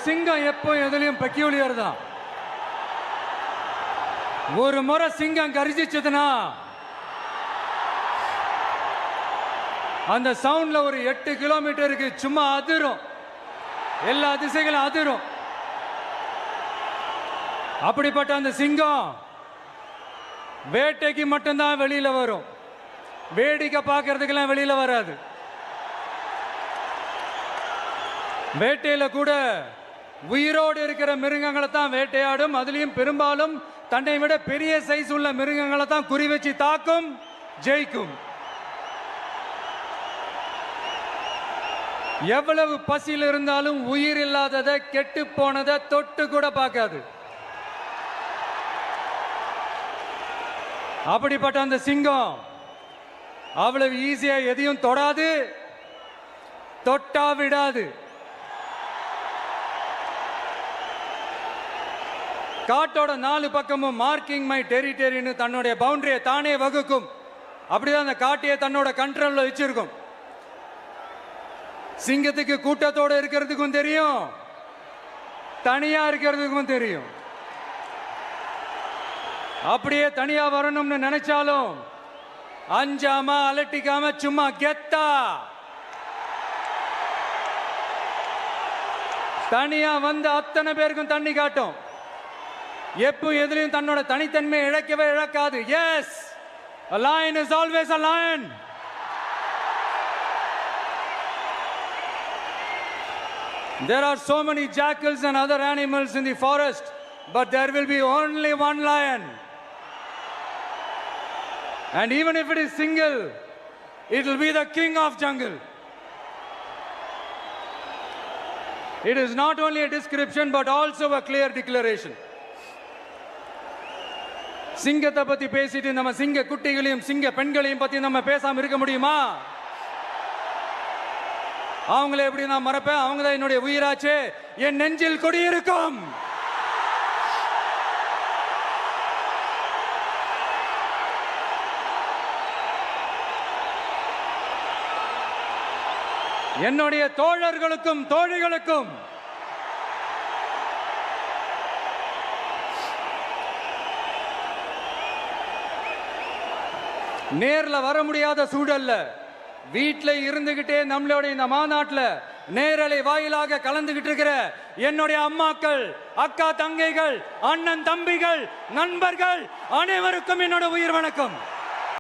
சிங்கம் எப்போ எதுலயும் பெக்யூலியர் தான். ஒரு முறை சிங்கம் கர்ஜிச்சதுன்னா அந்த சவுண்ட்ல ஒரு 8 கிலோமீட்டருக்கு சும்மா அதிரும், எல்லா திசைகளும் அதிரும். அப்படிப்பட்ட அந்த சிங்கம் வேட்டைக்கு மட்டும்தான் வெளியில வரும், வேடிக்கை பார்க்கறதுக்கெல்லாம் வெளியில வராது. வேட்டையில கூட உயிரோடு இருக்கிற மிருகங்களை தான் வேட்டையாடும். அதுலயும் பெரும்பாலும் தன்னை விட பெரிய சைஸ் உள்ள மிருகங்களை தான் குறி வச்சு தாக்கும், ஜெயிக்கும். எவ்வளவு பசியில் இருந்தாலும் உயிர் இல்லாததை, கெட்டு போனதை தொட்டு கூட பார்க்காது. அப்படிப்பட்ட அந்த சிங்கம் அவ்வளவு ஈஸியா எதையும் தொடாது, தொட்டா விடாது. காட்டோட 4 பக்கமும் மார்க்கிங் மை டெரிட்டரின்னு தன்னுடைய பவுண்டரியை தானே வகுக்கும். அப்படிதான் அந்த காட்டையை தன்னோட கண்ட்ரோல்ல வச்சிருக்கும். சிங்கத்துக்கு கூட்டத்தோட இருக்கிறதுக்கும் தெரியும், தனியா இருக்கிறதுக்கும் தெரியும். அப்படியே தனியா வரணும்னு நினைச்சாலும் அஞ்சாம அலட்டிக்காம சும்மா கெத்தா தனியா வந்து அத்தனை பேருக்கும் தண்ணி காட்டும். எப்போ எதிலையும் தன்னோட தனித்தன்மை இழக்கவே இழக்காது. Yes, a lion is always a lion. There are so many jackals and other animals in the forest, but there will be only one lion. And even if it is single, it will be the king of jungle. It is not only a description but also a clear declaration. சிங்கத்தை பத்தி பேசிட்டு நம்ம சிங்க குட்டிகளையும் சிங்க பெண்களையும் பத்தி நம்ம பேசாம இருக்க முடியுமா? அவங்கள எப்படி நான் மறப்பேன்? அவங்க தான் என்னுடைய உயிராச்சு, என் நெஞ்சில் குடியிருக்கும். என்னுடைய தோழர்களுக்கும் தோழிகளுக்கும் நேர்ல வர முடியாத சூழல்ல வீட்டில் இருந்துகிட்டே நம்மளோட இந்த மாநாட்டில் நேரலை வாயிலாக கலந்துகிட்டு இருக்கிற என்னுடைய அம்மாக்கள், அக்கா தங்கைகள், அண்ணன் தம்பிகள், நண்பர்கள் அனைவருக்கும் என்னோட உயிர் வணக்கம்.